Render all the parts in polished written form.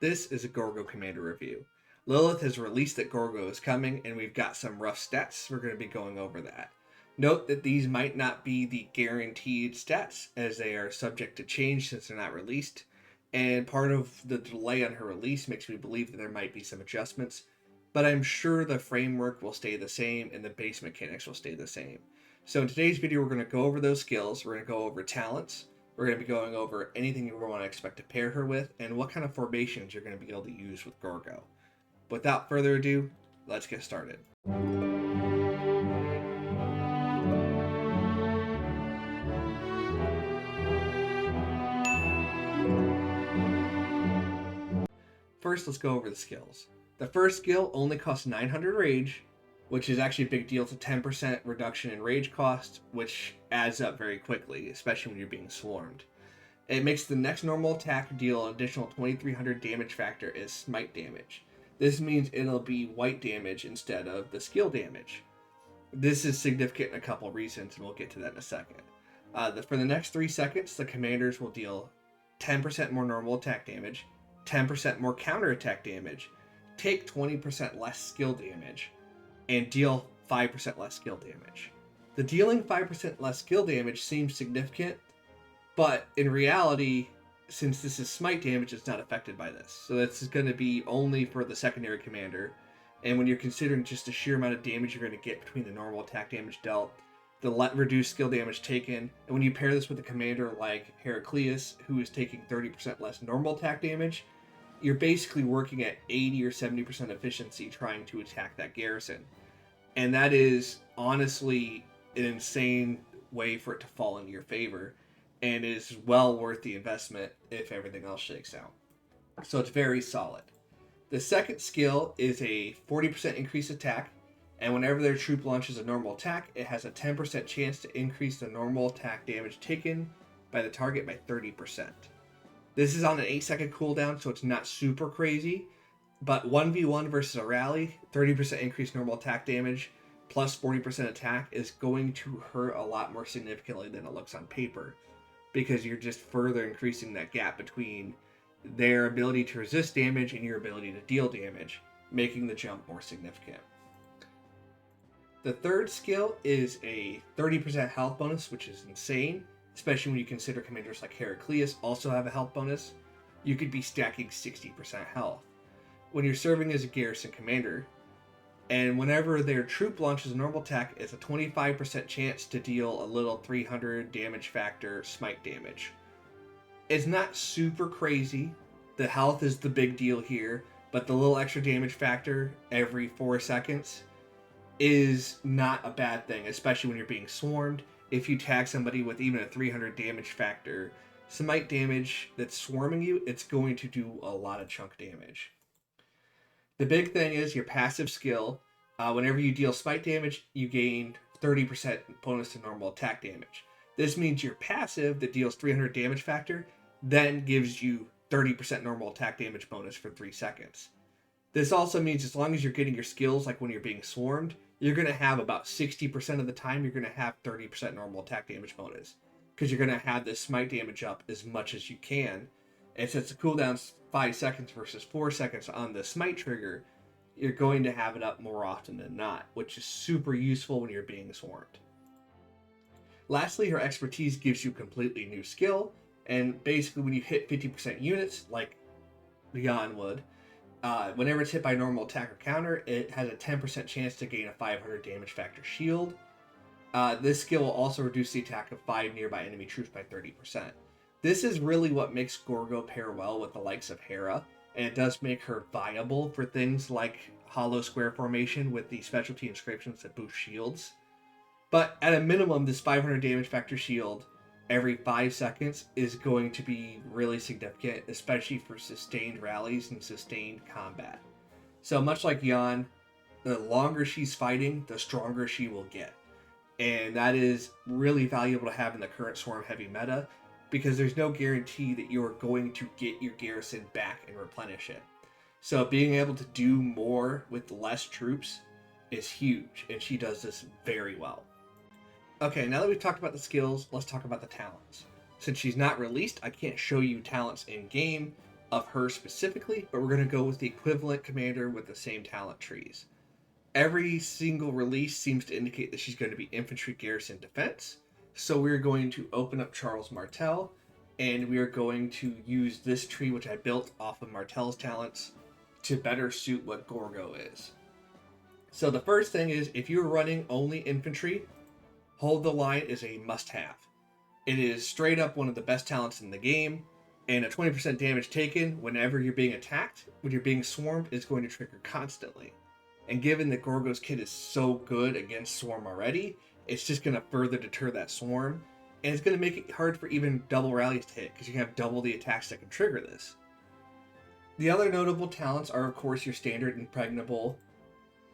This is a Gorgo Commander review. Lilith has released that Gorgo is coming, and we've got some rough stats. We're going to be going over that. Note that these might not be the guaranteed stats, as they are subject to change since they're not released, and part of the delay on her release makes me believe that there might be some adjustments, but I'm sure the framework will stay the same and the base mechanics will stay the same. So in today's video, we're going to go over those skills, we're going to go over talents, we're going to be going over anything you want to expect to pair her with, and what kind of formations you're going to be able to use with Gorgo. Without further ado, let's get started. First, let's go over the skills. The first skill only costs 900 rage, which is actually a big deal. It's a 10% reduction in rage cost, which adds up very quickly, especially when you're being swarmed. It makes the next normal attack deal an additional 2300 damage factor as smite damage. This means it'll be white damage instead of the skill damage. This is significant in a couple reasons, and we'll get to that in a second. For the next 3 seconds, the commanders will deal 10% more normal attack damage, 10% more counter attack damage, take 20% less skill damage, and deal 5% less skill damage. The dealing 5% less skill damage seems significant, but in reality, since this is smite damage, it's not affected by this. So this is going to be only for the secondary commander, and when you're considering just the sheer amount of damage you're going to get between the normal attack damage dealt, the reduced skill damage taken, and when you pair this with a commander like Heraclius, who is taking 30% less normal attack damage, you're basically working at 80 or 70% efficiency trying to attack that garrison. And that is honestly an insane way for it to fall in your favor, and is well worth the investment if everything else shakes out. So it's very solid. The second skill is a 40% increase attack, and whenever their troop launches a normal attack, it has a 10% chance to increase the normal attack damage taken by the target by 30%. This is on an 8-second cooldown, so it's not super crazy, but 1v1 versus a rally, 30% increased normal attack damage plus 40% attack is going to hurt a lot more significantly than it looks on paper, because you're just further increasing that gap between their ability to resist damage and your ability to deal damage, making the jump more significant. The third skill is a 30% health bonus, which is insane, especially when you consider commanders like Heraclius also have a health bonus. You could be stacking 60% health. When you're serving as a garrison commander, and whenever their troop launches a normal attack, it's a 25% chance to deal a little 300 damage factor smite damage. It's not super crazy. The health is the big deal here, but the little extra damage factor every 4 seconds is not a bad thing, especially when you're being swarmed. If you tag somebody with even a 300 damage factor smite damage that's swarming you, it's going to do a lot of chunk damage. The big thing is your passive skill. Whenever you deal smite damage, you gain 30% bonus to normal attack damage. This means your passive that deals 300 damage factor then gives you 30% normal attack damage bonus for 3 seconds. This also means as long as you're getting your skills, like when you're being swarmed, you're going to have about 60% of the time, you're going to have 30% normal attack damage bonus, because you're going to have this smite damage up as much as you can. And since the cooldown's 5 seconds versus 4 seconds on the smite trigger, you're going to have it up more often than not, which is super useful when you're being swarmed. Lastly, her expertise gives you a completely new skill, and basically when you hit 50% units, like Leon would, whenever it's hit by normal attack or counter, it has a 10% chance to gain a 500 damage factor shield. This skill will also reduce the attack of 5 nearby enemy troops by 30%. This is really what makes Gorgo pair well with the likes of Hera, and it does make her viable for things like hollow square formation with the specialty inscriptions that boost shields. But at a minimum, this 500 damage factor shield every 5 seconds is going to be really significant, especially for sustained rallies and sustained combat. So much like Jan, the longer she's fighting, the stronger she will get. And that is really valuable to have in the current Swarm heavy meta, because there's no guarantee that you're going to get your garrison back and replenish it. So being able to do more with less troops is huge, and she does this very well. Okay, now that we've talked about the skills, let's talk about the talents. Since she's not released, I can't show you talents in game, of her specifically, but we're going to go with the equivalent commander with the same talent trees. Every single release seems to indicate that she's going to be infantry, garrison, defense. So we're going to open up Charles Martel, and we are going to use this tree, which I built off of Martel's talents, to better suit what Gorgo is. So the first thing is, if you're running only infantry, Hold the Line is a must-have. It is straight up one of the best talents in the game, and a 20% damage taken whenever you're being attacked, when you're being swarmed, is going to trigger constantly. And given that Gorgo's kit is so good against swarm already, it's just going to further deter that swarm, and it's going to make it hard for even double rallies to hit, because you have double the attacks that can trigger this. The other notable talents are, of course, your standard impenetrable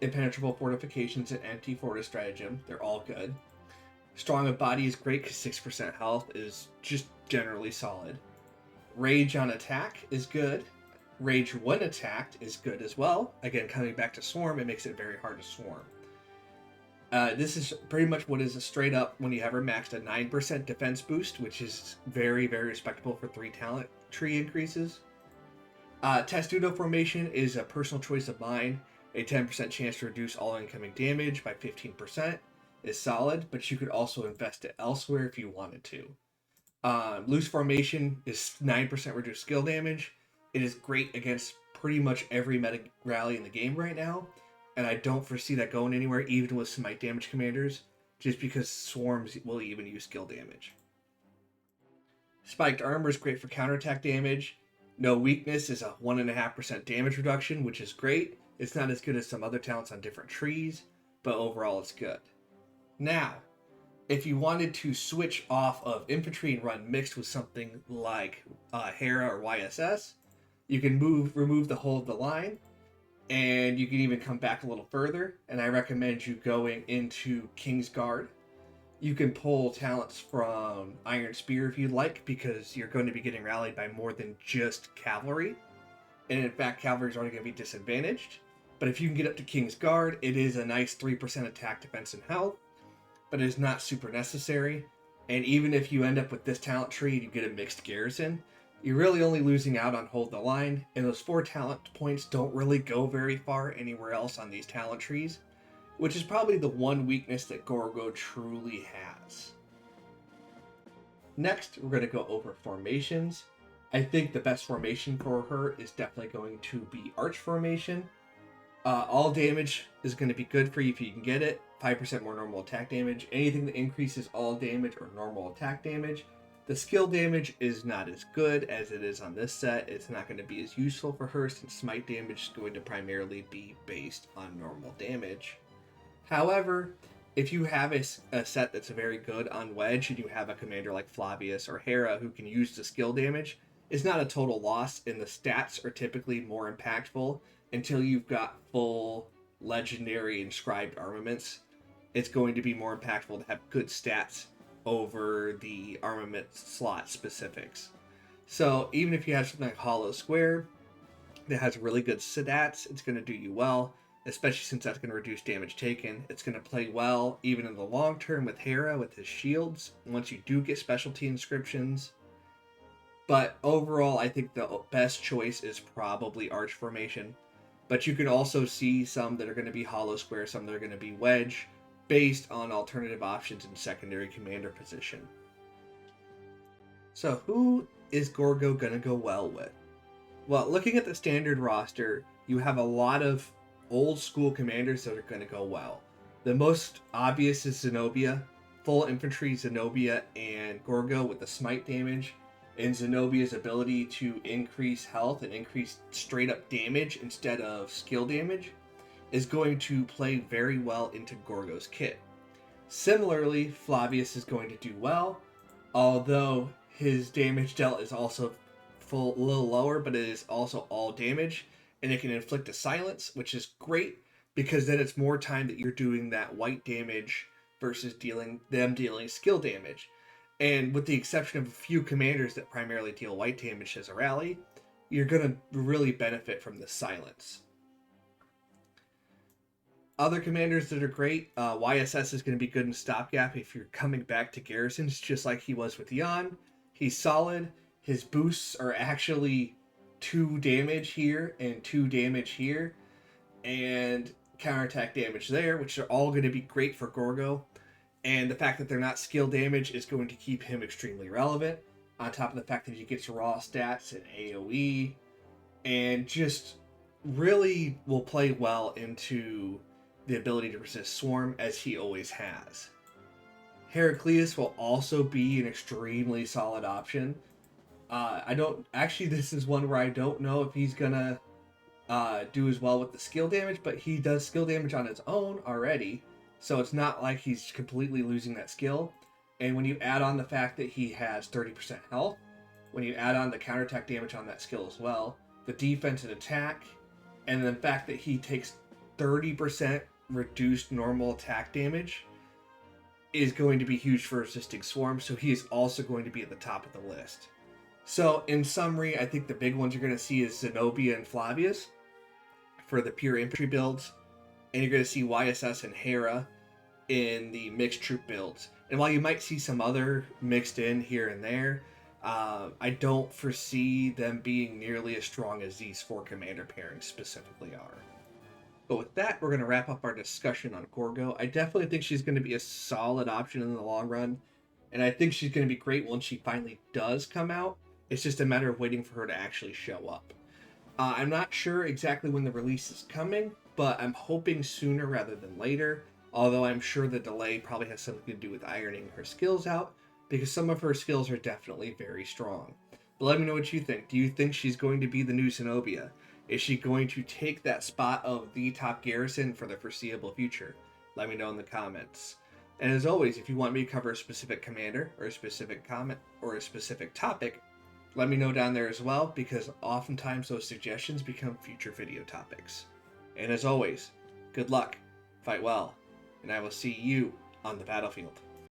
fortifications, and anti-fortress stratagem. They're all good. Strong of body is great because 6% health is just generally solid. Rage on attack is good. Rage when attacked is good as well. Again, coming back to swarm, it makes it very hard to swarm. This is pretty much what is a straight up, when you have her maxed, a 9% defense boost, which is very, very respectable for 3 talent tree increases. Testudo formation is a personal choice of mine. A 10% chance to reduce all incoming damage by 15% is solid, but you could also invest it elsewhere if you wanted to. Loose formation is 9% reduced skill damage. It is great against pretty much every meta rally in the game right now, and I don't foresee that going anywhere, even with Smite damage commanders, just because swarms will even use skill damage. Spiked armor is great for counterattack damage. No weakness is a 1.5% damage reduction, which is great. It's not as good as some other talents on different trees, but overall it's good. Now, if you wanted to switch off of infantry and run mixed with something like Hera or YSS, you can remove the Hold the Line, and you can even come back a little further, and I recommend you going into King's Guard. You can pull talents from Iron Spear if you'd like, because you're going to be getting rallied by more than just cavalry, and in fact cavalry is only going to be disadvantaged. But if you can get up to King's Guard, it is a nice 3% attack, defense, and health, but it is not super necessary. And even if you end up with this talent tree and you get a mixed garrison, you're really only losing out on Hold the Line, and those 4 talent points don't really go very far anywhere else on these talent trees, which is probably the one weakness that Gorgo truly has. Next, we're going to go over formations. I think the best formation for her is definitely going to be Arch Formation. All damage is going to be good for you if you can get it. 5% more normal attack damage. Anything that increases all damage or normal attack damage. The skill damage is not as good as it is on this set. It's not going to be as useful for her, since Smite damage is going to primarily be based on normal damage. However, if you have a set that's very good on Wedge, and you have a commander like Flavius or Hera who can use the skill damage, it's not a total loss, and the stats are typically more impactful until you've got full legendary inscribed armaments. It's going to be more impactful to have good stats over the armament slot specifics. So even if you have something like Hollow Square that has really good stats, it's going to do you well, especially since that's going to reduce damage taken. It's going to play well even in the long term with Hera, with his shields, once you do get specialty inscriptions. But overall, I think the best choice is probably Arch Formation. But you can also see some that are going to be Hollow Square, some that are going to be Wedge, based on alternative options in secondary commander position. So who is Gorgo going to go well with? Well, looking at the standard roster, you have a lot of old school commanders that are going to go well. The most obvious is Zenobia. Full infantry Zenobia and Gorgo with the smite damage, and Zenobia's ability to increase health and increase straight up damage instead of skill damage is going to play very well into Gorgo's kit. Similarly, Flavius is going to do well, although his damage dealt is also a little lower, but it is also all damage, and it can inflict a silence, which is great because then it's more time that you're doing that white damage versus dealing skill damage. And with the exception of a few commanders that primarily deal white damage as a rally, you're going to really benefit from the silence. Other commanders that are great, YSS is going to be good in stopgap if you're coming back to garrisons, just like he was with Jan. He's solid. His boosts are actually 2 damage here and 2 damage here, and counterattack damage there, which are all going to be great for Gorgo. And the fact that they're not skill damage is going to keep him extremely relevant, on top of the fact that he gets raw stats and AoE, and just really will play well into the ability to resist Swarm, as he always has. Heraclius will also be an extremely solid option. This is one where I don't know if he's gonna do as well with the skill damage, but he does skill damage on his own already, so it's not like he's completely losing that skill. And when you add on the fact that he has 30% health, when you add on the counterattack damage on that skill as well, the defense and attack, and the fact that he takes 30% reduced normal attack damage is going to be huge for resisting Swarm, so he is also going to be at the top of the list. So, in summary, I think the big ones you're going to see is Zenobia and Flavius for the pure infantry builds, and you're going to see YSS and Hera in the mixed troop builds. And while you might see some other mixed in here and there, I don't foresee them being nearly as strong as these 4 commander pairings specifically are. But with that, we're going to wrap up our discussion on Gorgo. I definitely think she's going to be a solid option in the long run, and I think she's going to be great once she finally does come out. It's just a matter of waiting for her to actually show up. I'm not sure exactly when the release is coming, but I'm hoping sooner rather than later, although I'm sure the delay probably has something to do with ironing her skills out, because some of her skills are definitely very strong. But let me know what you think. Do you think she's going to be the new Zenobia? Is she going to take that spot of the top Garrison for the foreseeable future? Let me know in the comments. And as always, if you want me to cover a specific commander or a specific comment or a specific topic, let me know down there as well, because oftentimes those suggestions become future video topics. And as always, good luck, fight well, and I will see you on the battlefield.